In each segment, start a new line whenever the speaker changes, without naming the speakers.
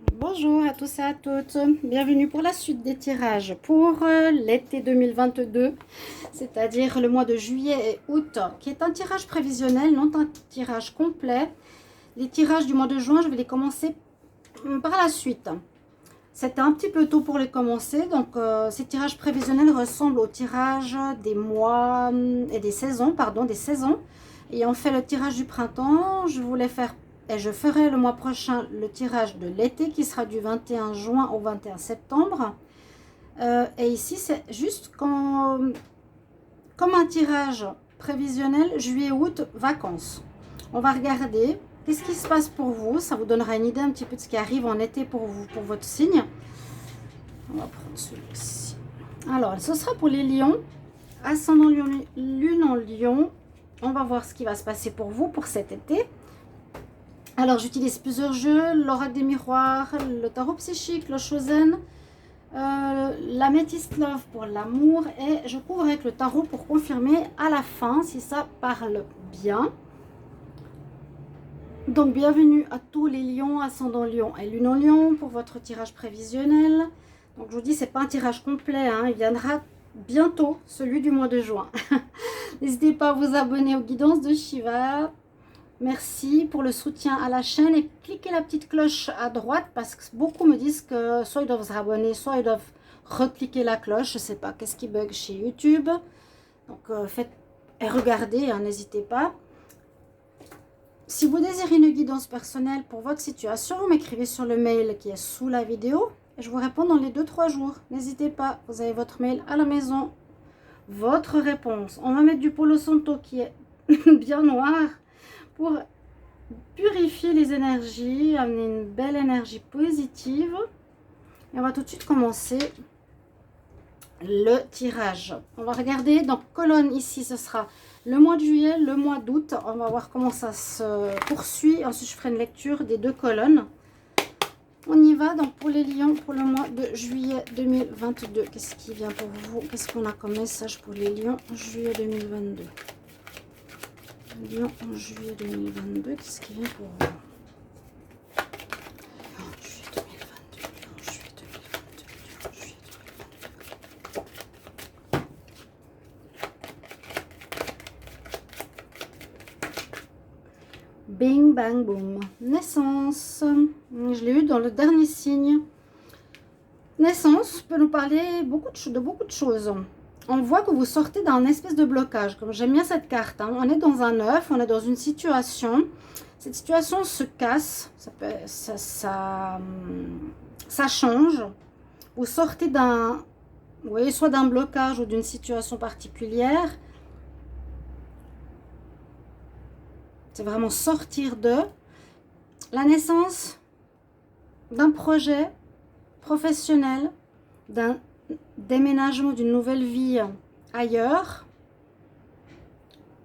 Bonjour à tous et à toutes, bienvenue pour la suite des tirages pour l'été 2022, c'est-à-dire le mois de juillet et août, qui est un tirage prévisionnel, non un tirage complet. Les tirages du mois de juin, je vais les commencer par la suite. C'était un petit peu tôt pour les commencer, donc ces tirages prévisionnels ressemblent aux tirages des mois et des saisons, Et on fait le tirage du printemps, je voulais faire et je ferai le mois prochain le tirage de l'été qui sera du 21 juin au 21 septembre. Et ici, c'est juste comme un tirage prévisionnel juillet-août, vacances. On va regarder qu'est-ce qui se passe pour vous. Ça vous donnera une idée un petit peu de ce qui arrive en été pour vous, pour votre signe. On va prendre celui-ci. Alors, ce sera pour les lions. Ascendant lion, lune en lion. On va voir ce qui va se passer pour vous pour cet été. Alors, j'utilise plusieurs jeux, l'oracle des miroirs, le tarot psychique, le Chosen, l'améthyste love pour l'amour et je couvre avec le tarot pour confirmer à la fin si ça parle bien. Donc, bienvenue à tous les lions, ascendant lion et lune en lion pour votre tirage prévisionnel. Donc, je vous dis, c'est pas un tirage complet, hein, il viendra bientôt, celui du mois de juin. N'hésitez pas à vous abonner aux guidances de Shiva. Merci pour le soutien à la chaîne et cliquez la petite cloche à droite parce que beaucoup me disent que soit ils doivent se abonner, soit ils doivent recliquer la cloche. Je ne sais pas qu'est-ce qui bug chez YouTube. Donc faites et regardez, hein, n'hésitez pas. Si vous désirez une guidance personnelle pour votre situation, vous m'écrivez sur le mail qui est sous la vidéo et je vous réponds dans les 2-3 jours. N'hésitez pas, vous avez votre mail à la maison. Votre réponse. On va mettre du Palo Santo qui est bien noir pour purifier les énergies, amener une belle énergie positive. Et on va tout de suite commencer le tirage. On va regarder, donc colonne ici, ce sera le mois de juillet, le mois d'août. On va voir comment ça se poursuit. Ensuite, je ferai une lecture des deux colonnes. On y va, donc pour les lions, pour le mois de juillet 2022. Qu'est-ce qui vient pour vous? Qu'est-ce qu'on a comme message pour les lions juillet 2022? Lion en juillet 2022, qu'est-ce qui vient pour vous? Lion en juillet 2022, Lion en juillet 2022, Lion en juillet 2022. Bing, bang, boom. Naissance. Je l'ai eu dans le dernier signe. Naissance peut nous parler de beaucoup de choses. On voit que vous sortez d'un espèce de blocage. Comme j'aime bien cette carte, hein. On est dans un œuf, on est dans une situation. Cette situation se casse, ça change. Vous sortez d'un, vous voyez, soit d'un blocage ou d'une situation particulière. C'est vraiment sortir de la naissance d'un projet professionnel, d'un déménagement, d'une nouvelle vie ailleurs.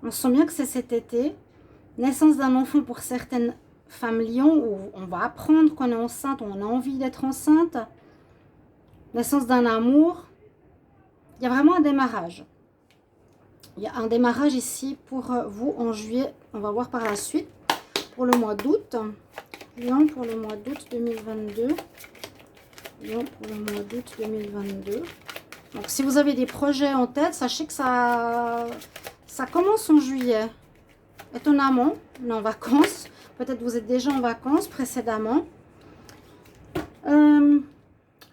On sent bien que c'est cet été. Naissance d'un enfant pour certaines femmes lions où on va apprendre qu'on est enceinte, où on a envie d'être enceinte. Naissance d'un amour. Il y a vraiment un démarrage. Il y a un démarrage ici pour vous en juillet. On va voir par la suite. Pour le mois d'août. Lion pour le mois d'août 2022. Lion pour le mois d'août 2022. Donc, si vous avez des projets en tête, sachez que ça commence en juillet. Étonnamment, on est en vacances. Peut-être vous êtes déjà en vacances précédemment. En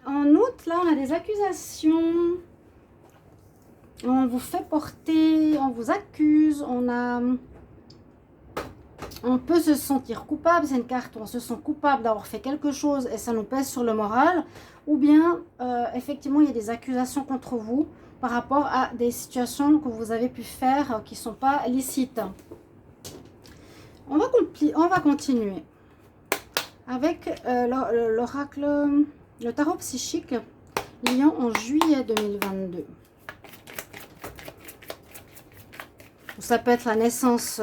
août, là, on a des accusations. On vous fait porter, on vous accuse, on peut se sentir coupable. C'est une carte où on se sent coupable d'avoir fait quelque chose et ça nous pèse sur le moral. Ou bien, effectivement, il y a des accusations contre vous par rapport à des situations que vous avez pu faire qui ne sont pas licites. On va continuer avec l'oracle, le tarot psychique, Lion en juillet 2022. Ça peut être la naissance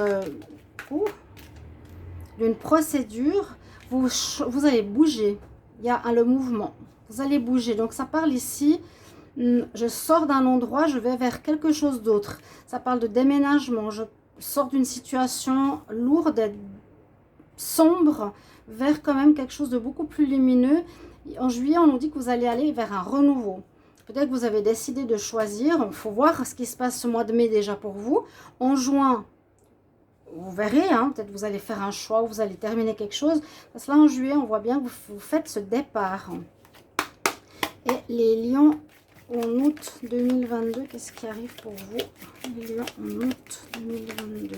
d'une procédure. Vous allez bouger. Il y a le mouvement. Vous allez bouger. Donc, ça parle ici. Je sors d'un endroit, je vais vers quelque chose d'autre. Ça parle de déménagement. Je sors d'une situation lourde, sombre, vers quand même quelque chose de beaucoup plus lumineux. En juillet, on nous dit que vous allez aller vers un renouveau. Peut-être que vous avez décidé de choisir. Il faut voir ce qui se passe ce mois de mai déjà pour vous. En juin, vous verrez, hein, peut-être vous allez faire un choix ou vous allez terminer quelque chose. Parce que là, en juillet, on voit bien que vous faites ce départ. Et les lions, en août 2022, qu'est-ce qui arrive pour vous? Les lions en août 2022.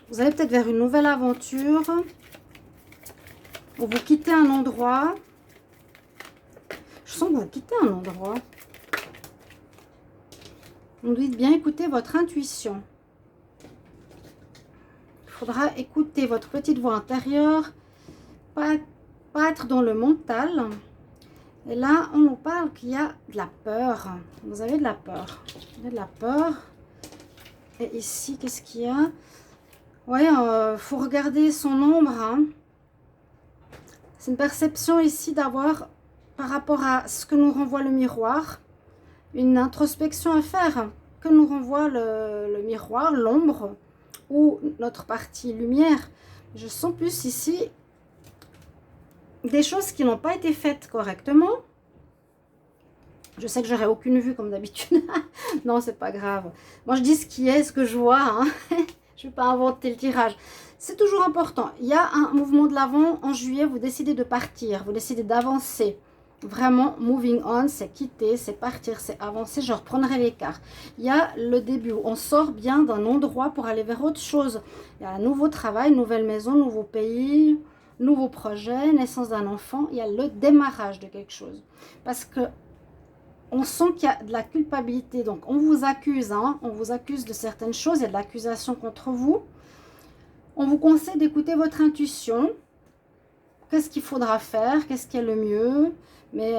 Vous allez peut-être vers une nouvelle aventure. Ou vous quittez un endroit. Je sens que vous quittez un endroit. Vous dites bien écouter votre intuition. Il faudra écouter votre petite voix intérieure. Pas être dans le mental. Et là, on nous parle qu'il y a de la peur. Vous avez de la peur. Il y a de la peur. Et ici, qu'est-ce qu'il y a? Oui, faut regarder son ombre. Hein. C'est une perception ici d'avoir, par rapport à ce que nous renvoie le miroir, une introspection à faire. Que nous renvoie le miroir, l'ombre ou notre partie lumière. Je sens plus ici des choses qui n'ont pas été faites correctement. Je sais que j'aurai aucune vue comme d'habitude. Non, c'est pas grave. Moi, je dis ce qui est, ce que je vois. Hein. Je ne vais pas inventer le tirage. C'est toujours important. Il y a un mouvement de l'avant. En juillet, vous décidez de partir. Vous décidez d'avancer. Vraiment, moving on, c'est quitter, c'est partir, c'est avancer. Je reprendrai l'écart. Il y a le début. On sort bien d'un endroit pour aller vers autre chose. Il y a un nouveau travail, nouvelle maison, nouveau pays, nouveau projet, naissance d'un enfant. Il y a le démarrage de quelque chose. Parce que on sent qu'il y a de la culpabilité. Donc, on vous accuse. Hein, on vous accuse de certaines choses. Il y a de l'accusation contre vous. On vous conseille d'écouter votre intuition. Qu'est-ce qu'il faudra faire? Qu'est-ce qui est le mieux? Mais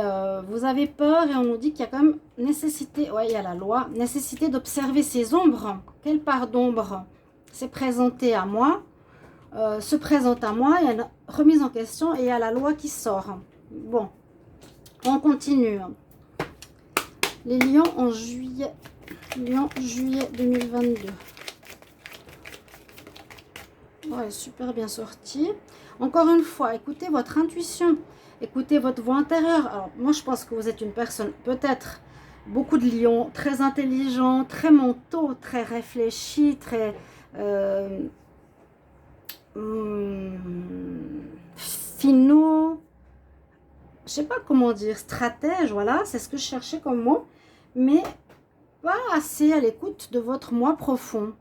vous avez peur et on nous dit qu'il y a quand même nécessité, ouais, il y a la loi, nécessité d'observer ces ombres. Quelle part d'ombre s'est présentée à moi, se présente à moi, il y a une remise en question et il y a la loi qui sort. Bon, on continue. Les lions en juillet, juillet 2022. Ouais, super bien sorti. Encore une fois, écoutez votre intuition. Écoutez votre voix intérieure. Alors, moi, je pense que vous êtes une personne, peut-être, beaucoup de lions, très intelligent, très mentaux, très réfléchi, très finaux. Je sais pas comment dire, stratège, voilà, c'est ce que je cherchais comme mot. Mais pas assez à l'écoute de votre moi profond.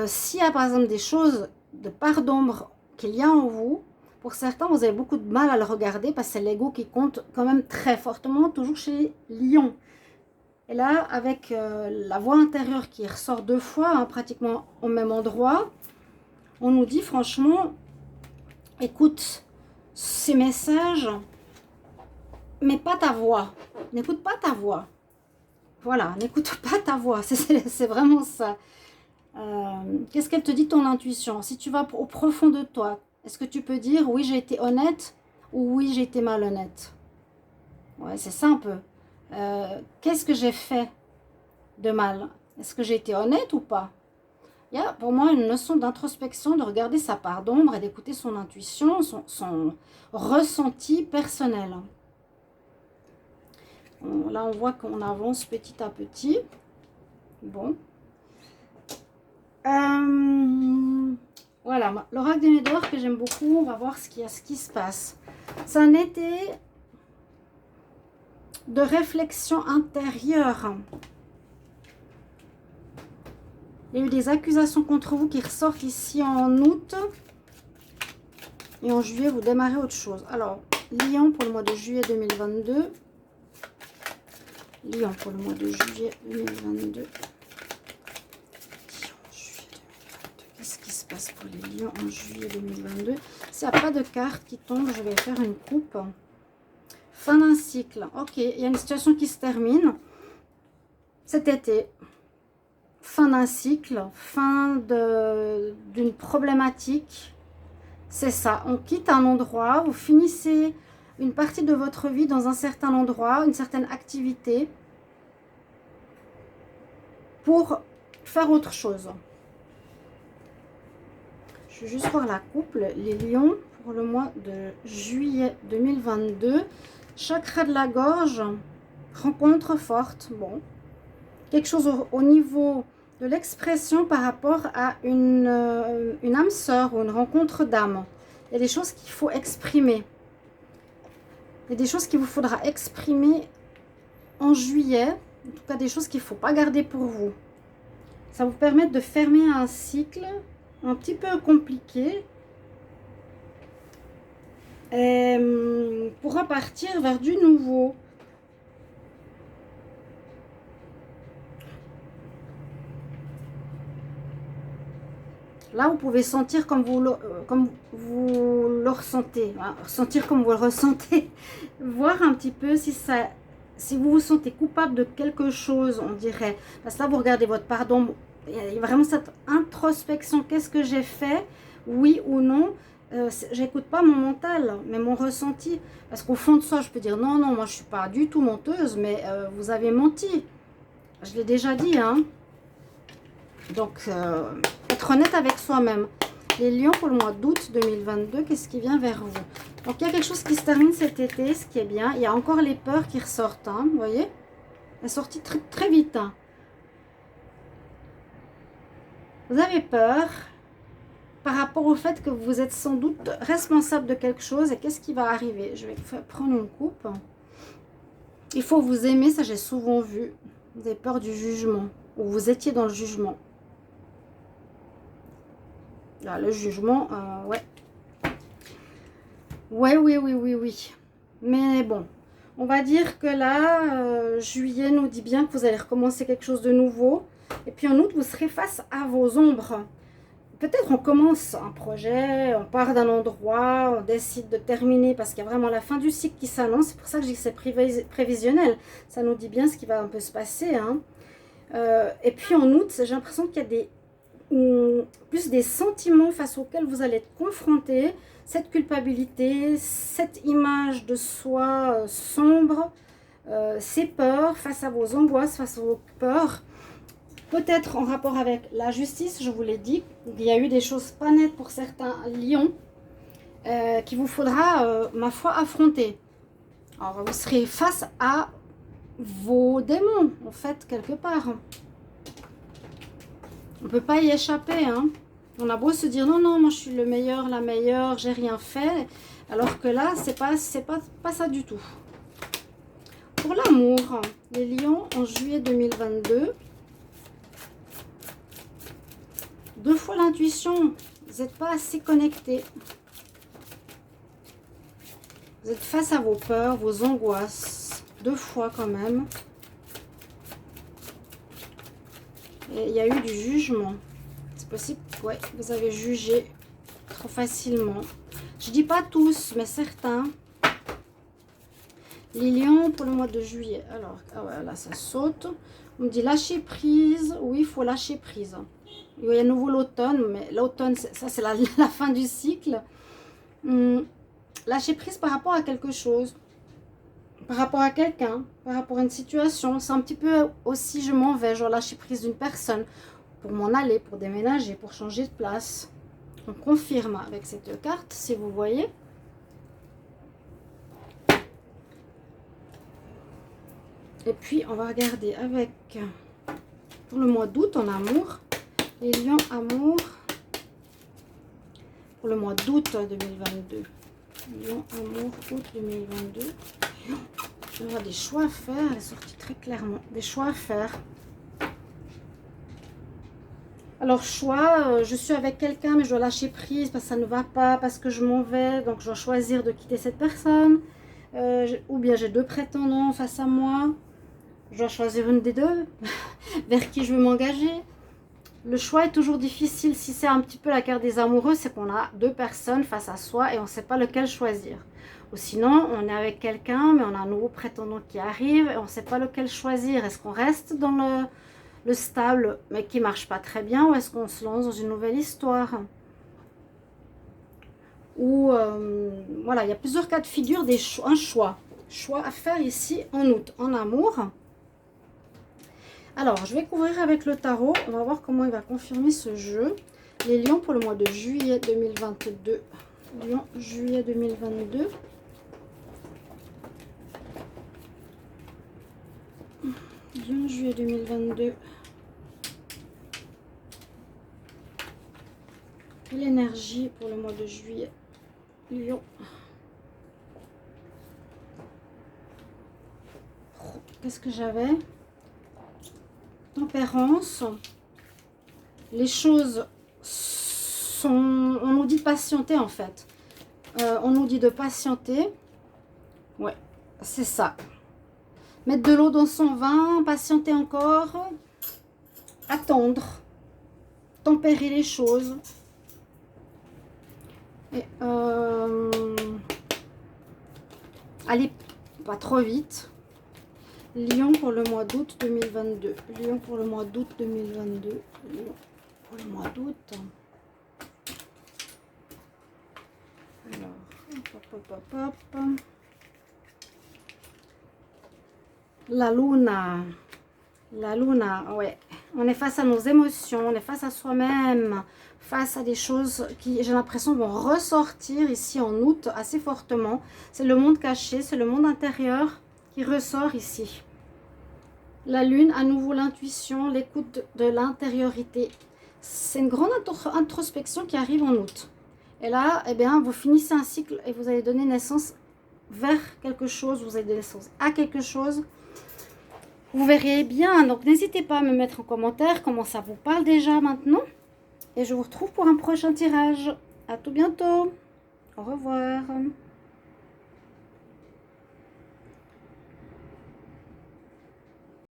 S'il y a par exemple des choses de part d'ombre qu'il y a en vous, pour certains, vous avez beaucoup de mal à le regarder parce que c'est l'ego qui compte quand même très fortement, toujours chez les lions. Et là, avec la voix intérieure qui ressort 2 fois, hein, pratiquement au même endroit, on nous dit franchement, écoute ces messages, mais pas ta voix. N'écoute pas ta voix. Voilà, n'écoute pas ta voix, c'est vraiment ça. Qu'est-ce qu'elle te dit, ton intuition? Si tu vas au profond de toi, est-ce que tu peux dire oui, j'ai été honnête ou oui, j'ai été malhonnête? Ouais, c'est ça un peu. Qu'est-ce que j'ai fait de mal? Est-ce que j'ai été honnête ou pas? Il y a pour moi une notion d'introspection, de regarder sa part d'ombre et d'écouter son intuition, son ressenti personnel. Là, on voit qu'on avance petit à petit. Bon. Voilà, l'oracle des Médor que j'aime beaucoup, on va voir ce qui se passe. C'est un été de réflexion intérieure. Il y a eu des accusations contre vous qui ressortent ici en août. Et en juillet, vous démarrez autre chose. Alors, Lion pour le mois de juillet 2022. Lion pour le mois de juillet 2022. Qu'est-ce qui se passe pour les lions en juillet 2022? S'il n'y a pas de carte qui tombe, je vais faire une coupe. Fin d'un cycle. Ok, il y a une situation qui se termine cet été. Fin d'un cycle, fin d'une problématique. C'est ça, on quitte un endroit, vous finissez une partie de votre vie dans un certain endroit, une certaine activité pour faire autre chose. Je vais juste voir la couple, les lions, pour le mois de juillet 2022. Chakra de la gorge, rencontre forte. Bon, quelque chose au niveau de l'expression par rapport à une âme sœur ou une rencontre d'âme. Il y a des choses qu'il faut exprimer. Il y a des choses qu'il vous faudra exprimer en juillet. En tout cas, des choses qu'il ne faut pas garder pour vous. Ça vous permet de fermer un cycle un petit peu compliqué. Et pour repartir vers du nouveau. Là, vous pouvez sentir comme vous le ressentez, hein, ressentir comme vous le ressentez, voir un petit peu si vous vous sentez coupable de quelque chose, on dirait. Parce que là, vous regardez votre pardon, il y a vraiment cette introspection. Qu'est-ce que j'ai fait? Oui ou non? J'écoute pas mon mental, mais mon ressenti. Parce qu'au fond de soi, je peux dire non, non, moi je suis pas du tout menteuse, mais vous avez menti. Je l'ai déjà dit, hein. Donc, être honnête avec soi-même. Les lions pour le mois d'août 2022, qu'est-ce qui vient vers vous? Donc, il y a quelque chose qui se termine cet été, ce qui est bien. Il y a encore les peurs qui ressortent, hein, vous voyez? Elle est sortie très, très vite. Hein. Vous avez peur par rapport au fait que vous êtes sans doute responsable de quelque chose. Et qu'est-ce qui va arriver? Je vais prendre une coupe. Il faut vous aimer, ça j'ai souvent vu. Vous avez peur du jugement, ou vous étiez dans le jugement. Là, le jugement, ouais. Ouais, oui, oui, oui, oui. Mais bon, on va dire que là, juillet nous dit bien que vous allez recommencer quelque chose de nouveau. Et puis en août, vous serez face à vos ombres. Peut-être on commence un projet, on part d'un endroit, on décide de terminer parce qu'il y a vraiment la fin du cycle qui s'annonce. C'est pour ça que je dis que c'est prévisionnel. Ça nous dit bien ce qui va un peu se passer. Hein. Et puis en août, j'ai l'impression qu'il y a plus des sentiments face auxquels vous allez être confrontés. Cette culpabilité, cette image de soi sombre, ces peurs face à vos angoisses, face à vos peurs. Peut-être en rapport avec la justice, je vous l'ai dit, il y a eu des choses pas nettes pour certains lions qu'il vous faudra, ma foi, affronter. Alors, vous serez face à vos démons, en fait, quelque part. On ne peut pas y échapper. Hein. On a beau se dire, non, non, moi je suis le meilleur, la meilleure, j'ai rien fait. Alors que là, c'est pas ça du tout. Pour l'amour, les lions en juillet 2022... 2 fois l'intuition, vous n'êtes pas assez connecté. Vous êtes face à vos peurs, vos angoisses. 2 fois quand même. Et il y a eu du jugement. C'est possible, ouais, vous avez jugé trop facilement. Je dis pas tous, mais certains. Les lions pour le mois de juillet. Alors, ah ouais, là ça saute. On me dit lâcher prise. Oui, il faut lâcher prise. Il y a à nouveau l'automne, mais l'automne, ça c'est la fin du cycle. Lâcher prise par rapport à quelque chose, par rapport à quelqu'un, par rapport à une situation. C'est un petit peu aussi, je m'en vais, genre lâcher prise d'une personne pour m'en aller, pour déménager, pour changer de place. On confirme avec cette carte, si vous voyez. Et puis, on va regarder avec, pour le mois d'août, en amour. Les lions amour pour le mois d'août 2022. Lions amour août 2022. Il y aura des choix à faire. Elle est sortie très clairement. Des choix à faire. Alors choix, je suis avec quelqu'un mais je dois lâcher prise parce que ça ne va pas, parce que je m'en vais. Donc je dois choisir de quitter cette personne. Ou bien j'ai 2 prétendants face à moi. Je dois choisir une des 2. Vers qui je veux m'engager. Le choix est toujours difficile. Si c'est un petit peu la carte des amoureux, c'est qu'on a 2 personnes face à soi et on ne sait pas lequel choisir. Ou sinon, on est avec quelqu'un, mais on a un nouveau prétendant qui arrive et on ne sait pas lequel choisir. Est-ce qu'on reste dans le stable, mais qui ne marche pas très bien, ou est-ce qu'on se lance dans une nouvelle histoire? Ou, voilà, il y a plusieurs cas de figure, un choix à faire ici en août, en amour. Alors, je vais couvrir avec le tarot. On va voir comment il va confirmer ce jeu. Les lions pour le mois de juillet 2022. Lion, juillet 2022. Lion, juillet 2022. Quelle énergie pour le mois de juillet? Lion. Qu'est-ce que j'avais? Tempérance. Les choses sont... On nous dit de patienter en fait. On nous dit de patienter. Ouais, c'est ça. Mettre de l'eau dans son vin, patienter encore. Attendre. Tempérer les choses. Et allez pas trop vite. Lion pour le mois d'août 2022. Lion pour le mois d'août 2022. Lion pour le mois d'août. Alors, hop. La luna. La luna, ouais. On est face à nos émotions, on est face à soi-même, face à des choses qui, j'ai l'impression, vont ressortir ici en août assez fortement. C'est le monde caché, c'est le monde intérieur qui ressort ici. La lune, à nouveau l'intuition, l'écoute de l'intériorité. C'est une grande introspection qui arrive en août. Et là, eh bien, vous finissez un cycle et vous allez donner naissance vers quelque chose, vous allez donner naissance à quelque chose. Vous verrez bien, donc n'hésitez pas à me mettre en commentaire comment ça vous parle déjà maintenant. Et je vous retrouve pour un prochain tirage. À tout bientôt. Au revoir.